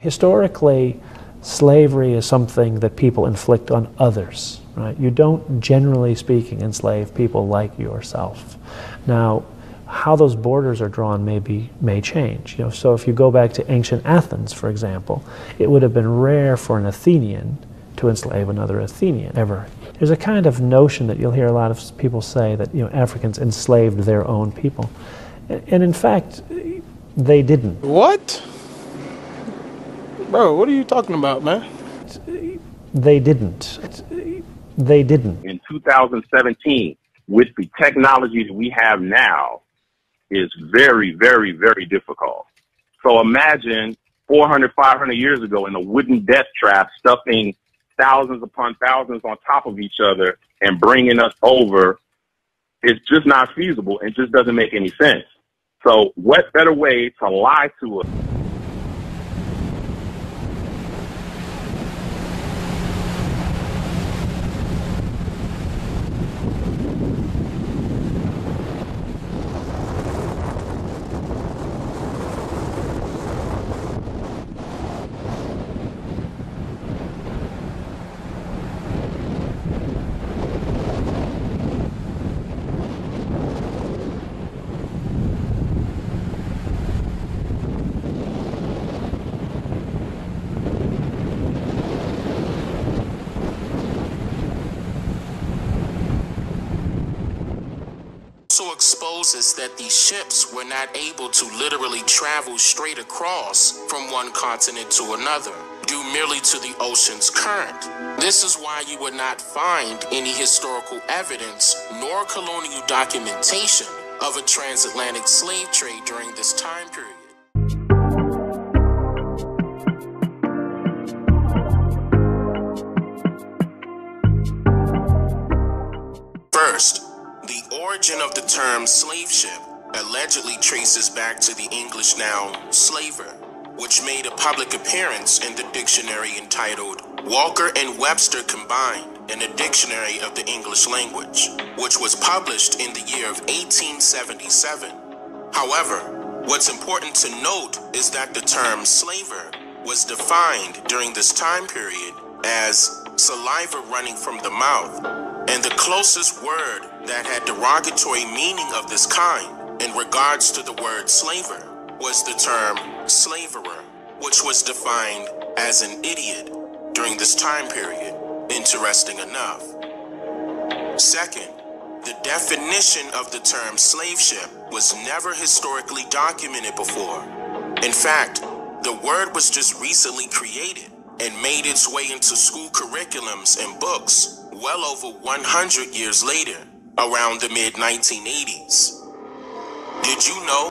Historically, slavery is something that people inflict on others, right? You don't, generally speaking, enslave people like yourself. Now, how those borders are drawn may change. So if you go back to ancient Athens, for example, it would have been rare for an Athenian to enslave another Athenian ever. There's a kind of notion that you'll hear a lot of people say that Africans enslaved their own people, and in fact, they didn't. What? Bro, what are you talking about, man? They didn't. They didn't. In 2017, with the technologies we have now, is very, very, very difficult. So imagine 400, 500 years ago in a wooden death trap, stuffing thousands upon thousands on top of each other and bringing us over. It's just not feasible. It just doesn't make any sense. So what better way to lie to us? Also exposes that these ships were not able to literally travel straight across from one continent to another, due merely to the ocean's current. This is why you would not find any historical evidence nor colonial documentation of a transatlantic slave trade during this time period. First, the origin of the term slave ship allegedly traces back to the English noun slaver, which made a public appearance in the dictionary entitled Walker and Webster Combined in a Dictionary of the English Language, which was published in the year of 1877. However, what's important to note is that the term slaver was defined during this time period as saliva running from the mouth, and the closest word that had derogatory meaning of this kind in regards to the word slaver was the term slaverer, which was defined as an idiot during this time period, interesting enough. Second, the definition of the term slave ship was never historically documented before. In fact, the word was just recently created and made its way into school curriculums and books well over 100 years later, around the mid-1980s. Did you know?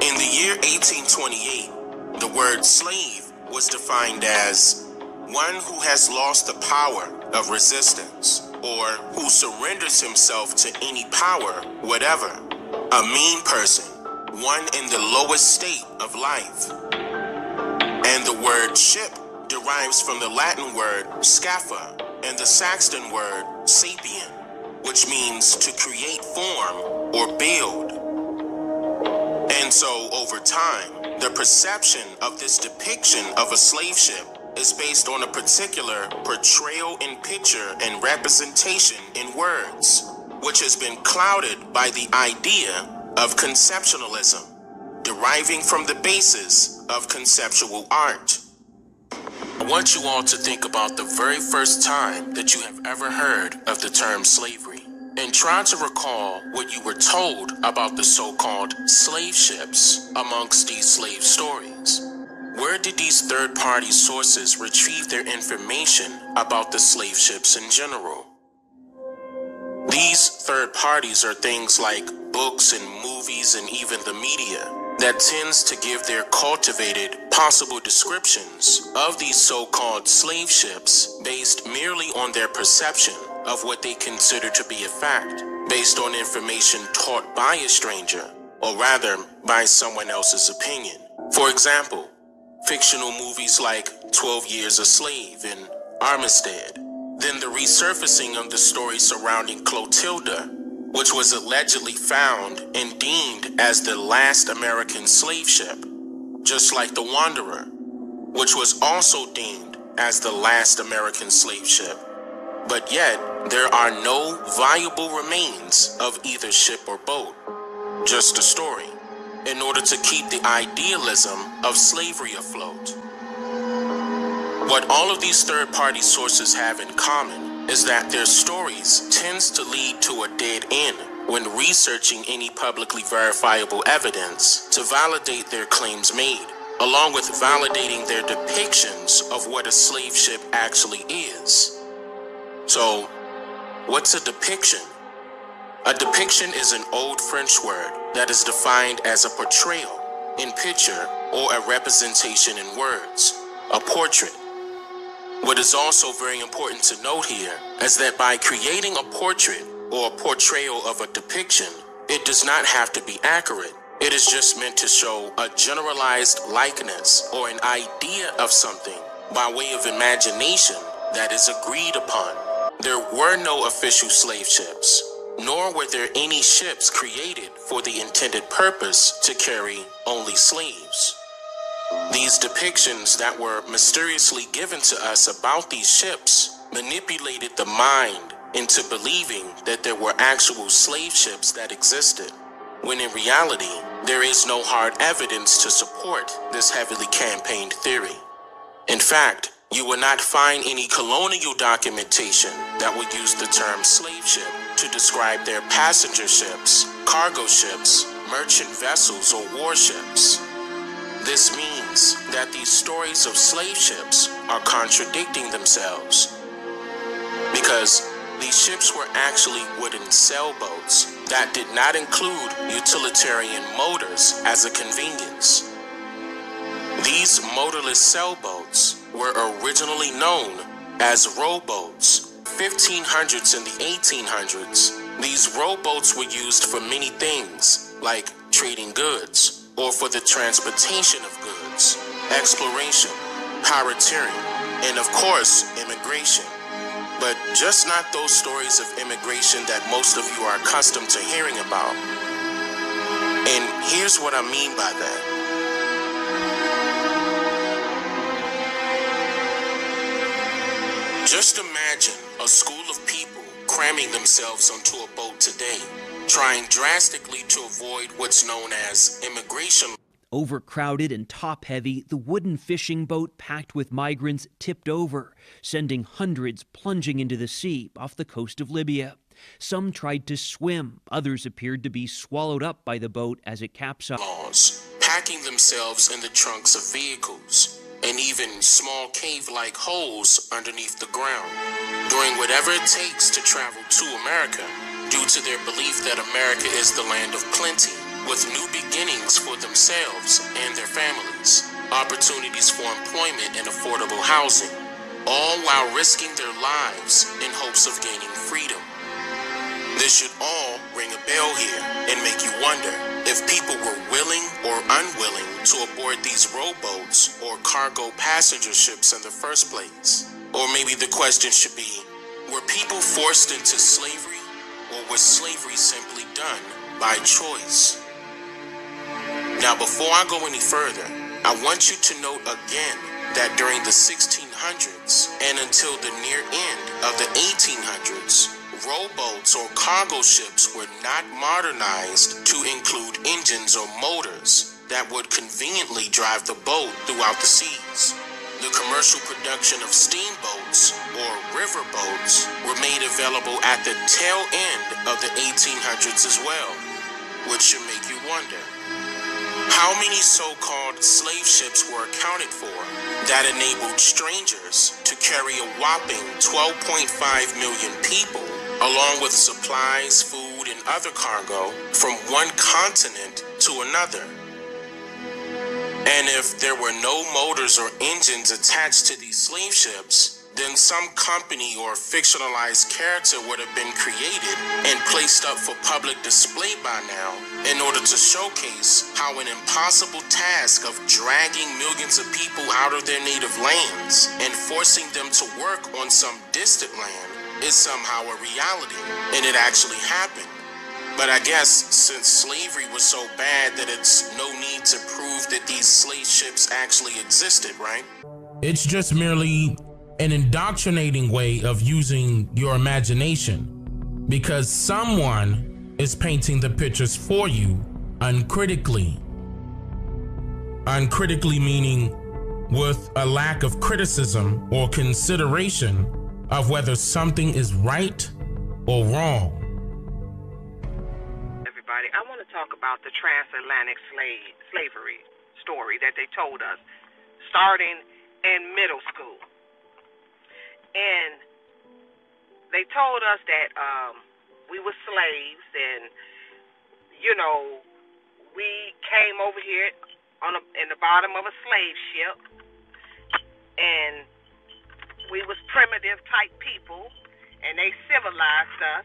In the year 1828, the word slave was defined as one who has lost the power of resistance, or who surrenders himself to any power, whatever. A mean person, one in the lowest state of life. And the word ship derives from the Latin word scapha and the Saxon word sapien, which means to create form or build. And so, over time, the perception of this depiction of a slave ship is based on a particular portrayal in picture and representation in words, which has been clouded by the idea of conceptualism, deriving from the basis of conceptual art. I want you all to think about the very first time that you have ever heard of the term slavery, and try to recall what you were told about the so-called slave ships amongst these slave stories. Where did these third-party sources retrieve their information about the slave ships in general? These third parties are things like books and movies and even the media that tends to give their cultivated possible descriptions of these so-called slave ships based merely on their perception of what they consider to be a fact, based on information taught by a stranger, or rather by someone else's opinion. For example, fictional movies like 12 Years a Slave and Armistead, then the resurfacing of the story surrounding Clotilda, which was allegedly found and deemed as the last American slave ship, just like the Wanderer. which was also deemed as the last American slave ship. But yet, there are no viable remains of either ship or boat, just a story, in order to keep the idealism of slavery afloat. What all of these third-party sources have in common is that their stories tends to lead to a dead end when researching any publicly verifiable evidence to validate their claims made, along with validating their depictions of what a slave ship actually is. So, what's a depiction? A depiction is an old French word that is defined as a portrayal in picture or a representation in words, a portrait. What is also very important to note here is that by creating a portrait or a portrayal of a depiction, it does not have to be accurate. It is just meant to show a generalized likeness or an idea of something by way of imagination that is agreed upon. There were no official slave ships, nor were there any ships created for the intended purpose to carry only slaves. These depictions that were mysteriously given to us about these ships manipulated the mind into believing that there were actual slave ships that existed, when in reality, there is no hard evidence to support this heavily campaigned theory. In fact, you will not find any colonial documentation that would use the term slave ship to describe their passenger ships, cargo ships, merchant vessels, or warships. This means that these stories of slave ships are contradicting themselves, because these ships were actually wooden sailboats that did not include utilitarian motors as a convenience. These motorless sailboats were originally known as rowboats. 1500s and the 1800s, these rowboats were used for many things, like trading goods, or for the transportation of goods, exploration, pirateering, and of course, immigration. But just not those stories of immigration that most of you are accustomed to hearing about. And here's what I mean by that. Just imagine a school of people cramming themselves onto a boat today, trying drastically to avoid what's known as immigration. Overcrowded and top-heavy, the wooden fishing boat packed with migrants tipped over, sending hundreds plunging into the sea off the coast of Libya. Some tried to swim, others appeared to be swallowed up by the boat as it capsized. Packing themselves in the trunks of vehicles, and even small cave-like holes underneath the ground, doing whatever it takes to travel to America, due to their belief that America is the land of plenty, with new beginnings for themselves and their families, opportunities for employment and affordable housing, all while risking their lives in hopes of gaining freedom. This should all ring a bell here and make you wonder if people were willing or unwilling to aboard these rowboats or cargo passenger ships in the first place. Or maybe the question should be, were people forced into slavery, or was slavery simply done by choice? Now, before I go any further, I want you to note again that during the 1600s and until the near end of the 1800s, rowboats or cargo ships were not modernized to include engines or motors that would conveniently drive the boat throughout the seas. The commercial production of steamboats or riverboats were made available at the tail end of the 1800s as well, which should make you wonder, how many so-called slave ships were accounted for that enabled strangers to carry a whopping 12.5 million people, along with supplies, food, and other cargo from one continent to another? And if there were no motors or engines attached to these slave ships, then some company or fictionalized character would have been created and placed up for public display by now in order to showcase how an impossible task of dragging millions of people out of their native lands and forcing them to work on some distant land is somehow a reality, and it actually happened. But I guess since slavery was so bad that it's no need to prove that these slave ships actually existed, right? It's just merely an indoctrinating way of using your imagination, because someone is painting the pictures for you uncritically. Uncritically meaning with a lack of criticism or consideration of whether something is right or wrong. Everybody, I want to talk about the transatlantic slavery story that they told us starting in middle school. And they told us that we were slaves, and, you know, we came over here in the bottom of a slave ship, and we was primitive type people, and they civilized us,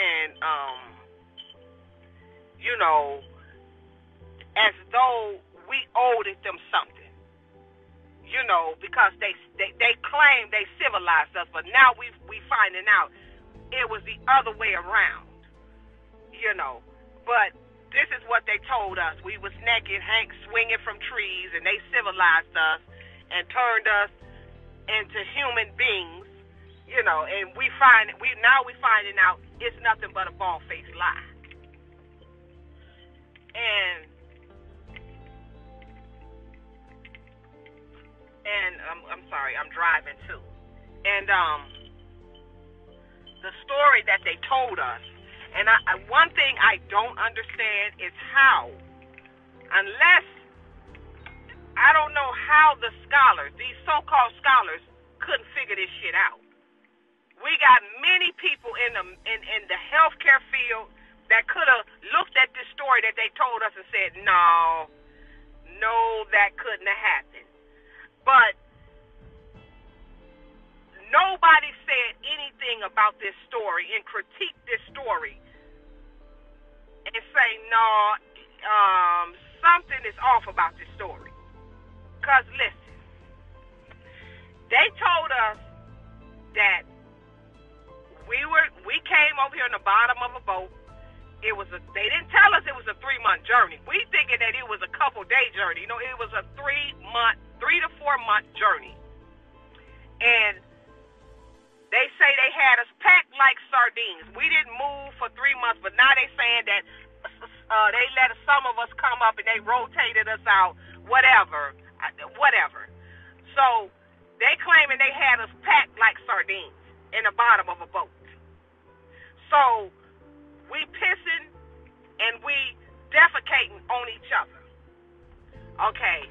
and, you know, as though we owed them something. You know, because they claim they civilized us, but now we finding out it was the other way around. You know, but this is what they told us. We was naked, swinging from trees, and they civilized us and turned us into human beings. You know, and we finding out it's nothing but a bald-faced lie. And I'm sorry, I'm driving too. And the story that they told us, and one thing I don't understand is how, unless, I don't know how the scholars, these so-called scholars, couldn't figure this shit out. We got many people in the healthcare field that could have looked at this story that they told us and said, no, that couldn't have happened. But nobody said anything about this story and critiqued this story and say, no, something is off about this story. Because listen, they told us that we came over here in the bottom of a boat. They didn't tell us it was a 3-month journey. We thinking that it was a couple-day journey. You know, it was a 3 to 4 month journey. And they say they had us packed like sardines. We didn't move for 3 months, but now they saying that they let some of us come up and they rotated us out, whatever. So they claiming they had us packed like sardines in the bottom of a boat. So we pissing and we defecating on each other. Okay.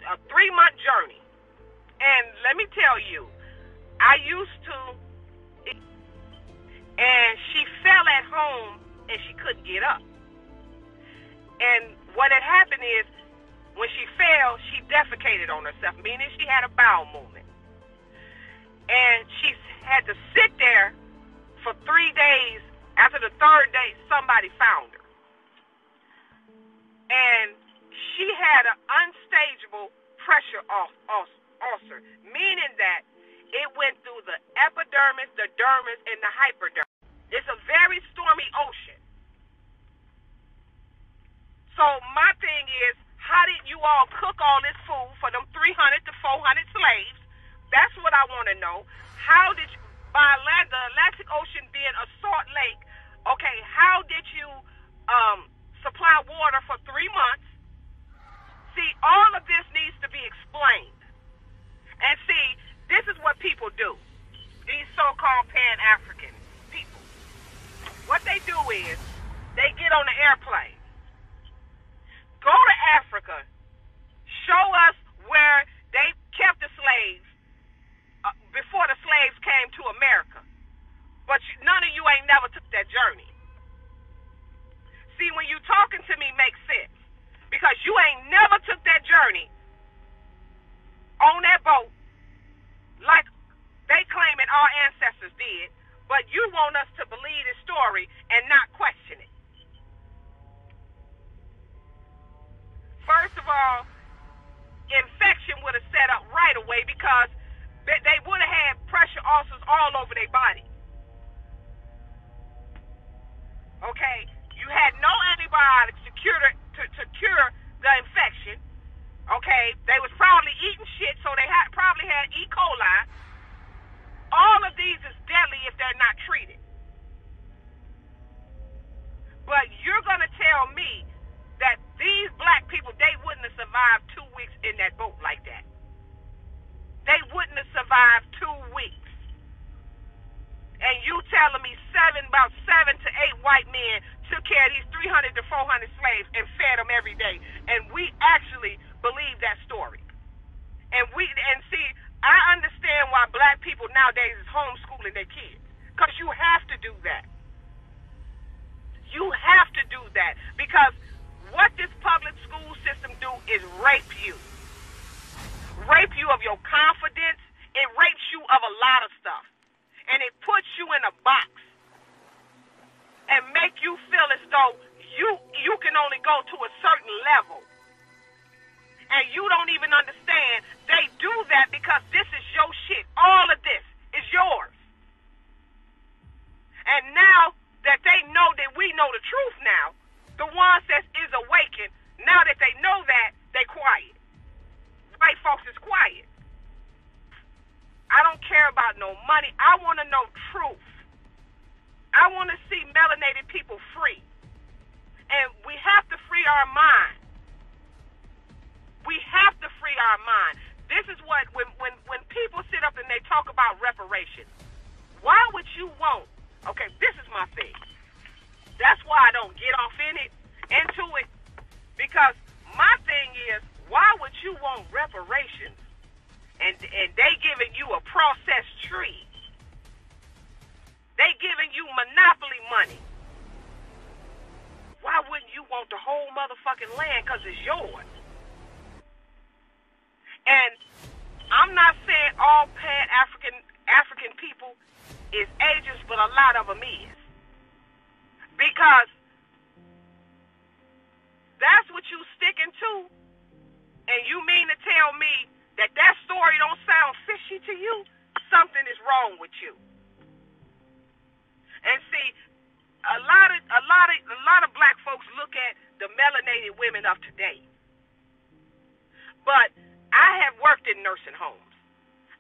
A 3-month journey. And let me tell you, I used to, and she fell at home and she couldn't get up. And what had happened is, when she fell, she defecated on herself, meaning she had a bowel movement. And she had to sit there for 3 days. After the 3rd day, somebody found her. And she had an unstageable pressure ulcer, meaning that it went through the epidermis, the dermis, and the hypodermis. It's a very stormy ocean. So my thing is, how did you all cook all this food for them 300 to 400 slaves? That's what I want to know. How did you, by the Atlantic Ocean being a salt lake, okay, how did you supply water for 3 months? See, all of this needs to be explained. And see, this is what people do. These so-called Pan-African people. What they do is, they get on the airplane, go to Africa, show us where they kept the slaves before the slaves came to America. But none of you ain't never took that journey. See, when you talking to me makes sense. Because you ain't never took that journey on that boat like they claiming our ancestors did, but you want us to believe this story and not question it. First of all, infection would have set up right away because they would have had pressure ulcers all over their body. if they're not treated. But you're going to tell me that these black people, they wouldn't have survived 2 weeks in that boat like that. They wouldn't have survived 2 weeks. And you telling me about 7 to 8 white men took care of these 300 to 400 slaves and fed them every day. And we actually believe that story. And see, I understand why black people nowadays is homeschooling their kids. Because you have to do that. You have to do that. Because what this public school system do is rape you. Rape you of your confidence. It rapes you of a lot of stuff. And it puts you in a box. And make you feel as though you can only go to a certain level. And you don't even understand they do that because this is your shit. All of this is yours. And now that they know that we know the truth now, the ones that is awakened, now that they know that, they quiet. White folks is quiet. I don't care about no money. I want to know truth. I want to see melanated people free. And we have to free our mind. We have to free our mind. This is what, when people sit up and they talk about reparations, why would you want, okay, this is my thing. That's why I don't get off into it. Because my thing is, why would you want reparations? And they giving you a processed tree. They giving you monopoly money. Why wouldn't you want the whole motherfucking land? Because it's yours. And I'm not saying all pan African people is ageist, but a lot of them is. Because that's what you sticking to. And you mean to tell me that story don't sound fishy to you? Something is wrong with you. And see, a lot of black folks look at the melanated women of today. But I have worked in nursing homes.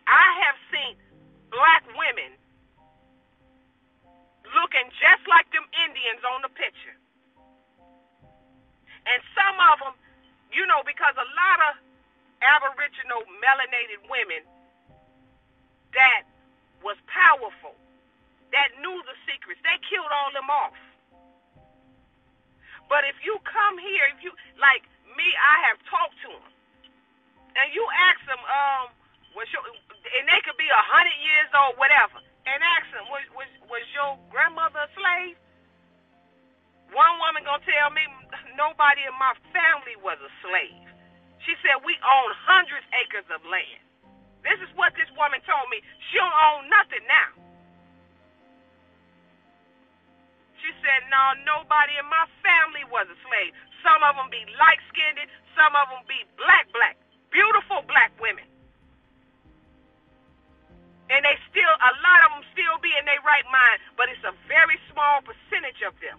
I have seen black women looking just like them Indians on the picture. And some of them, you know, because a lot of Aboriginal melanated women that was powerful, that knew the secrets, they killed all them off. But if you come here, if you, like me, I have talked to them. And you ask them, and they could be 100 years old, whatever, and ask them, was your grandmother a slave? One woman gonna tell me, nobody in my family was a slave. She said, we own hundreds of acres of land. This is what this woman told me. She don't own nothing now. She said, no, nobody in my family was a slave. Some of them be light-skinned, some of them be black. Beautiful black women. And they still, a lot of them still be in their right mind, but it's a very small percentage of them.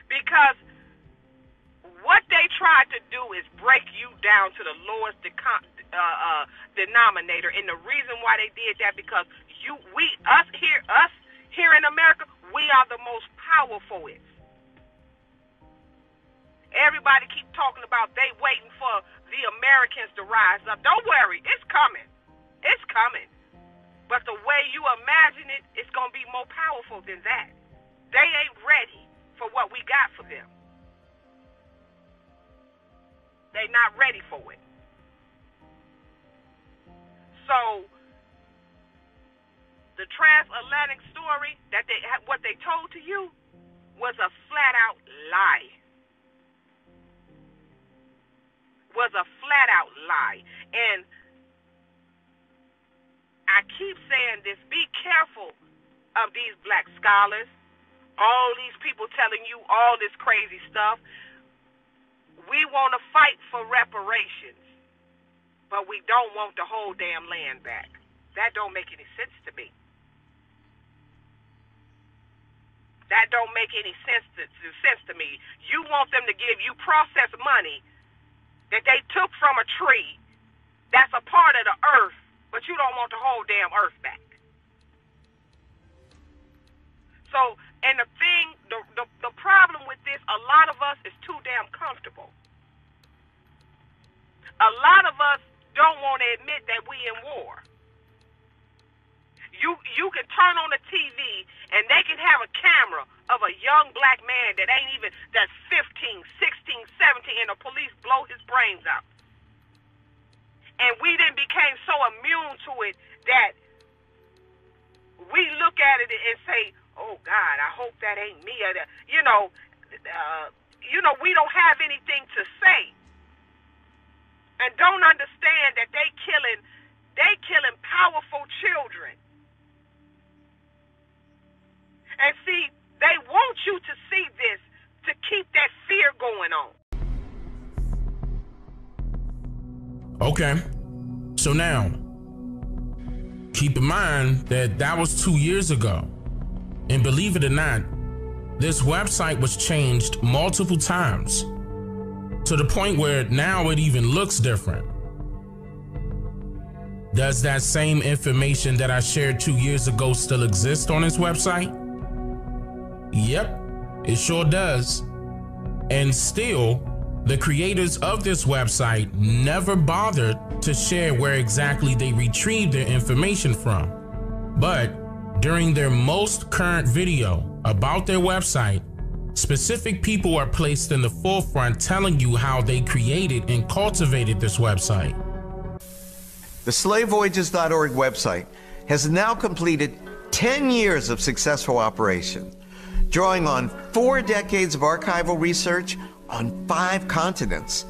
Because what they tried to do is break you down to the lowest denominator. And the reason why they did that, because us here in America, we are the most powerful. Everybody keep talking about they waiting for the Americans to rise up. Don't worry, it's coming. It's coming. But the way you imagine it, it's going to be more powerful than that. They ain't ready for what we got for them. They not ready for it. So the transatlantic story that what they told to you was a flat out lie. Was a flat out lie. And I keep saying this, be careful of these black scholars, all these people telling you all this crazy stuff. We want to fight for reparations, but we don't want the whole damn land back. That don't make any sense to me. That don't make any sense to me. You want them to give you processed money that they took from a tree that's a part of the earth, but you whole damn earth back. So, and the problem with this, a lot of us is too damn comfortable. A lot of us don't want to admit that we in war. You can turn on the TV and they can have a camera of a young black man that's 15, 16, 17, and the police blow his brains out. And we then became so immune to it that we look at it and say, "Oh God, I hope that ain't me." We don't have anything to say, and don't understand that they killing powerful children. And see, they want you to see this to keep that fear going on. Okay, so now, keep in mind that was 2 years ago. And believe it or not, this website was changed multiple times to the point where now it even looks different. Does that same information that I shared 2 years ago still exist on this website? Yep, it sure does. And still, the creators of this website never bothered to share where exactly they retrieved their information from. But during their most current video about their website, specific people are placed in the forefront telling you how they created and cultivated this website. The slavevoyages.org website has now completed 10 years of successful operation, drawing on 4 decades of archival research on 5 continents,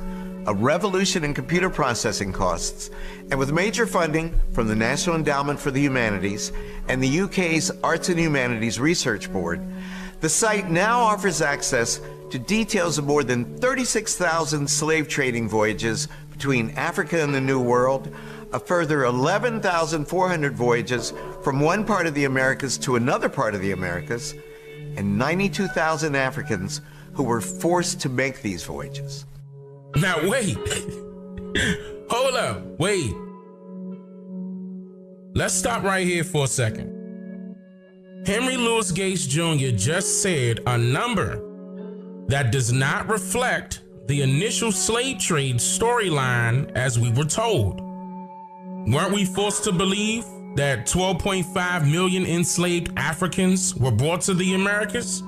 a revolution in computer processing costs, and with major funding from the National Endowment for the Humanities and the UK's Arts and Humanities Research Board, the site now offers access to details of more than 36,000 slave trading voyages between Africa and the New World, a further 11,400 voyages from one part of the Americas to another part of the Americas, and 92,000 Africans who were forced to make these voyages. Now wait, hold up, wait. Let's stop right here for a second. Henry Louis Gates Jr. just said a number that does not reflect the initial slave trade storyline as we were told. Weren't we forced to believe that 12.5 million enslaved Africans were brought to the Americas?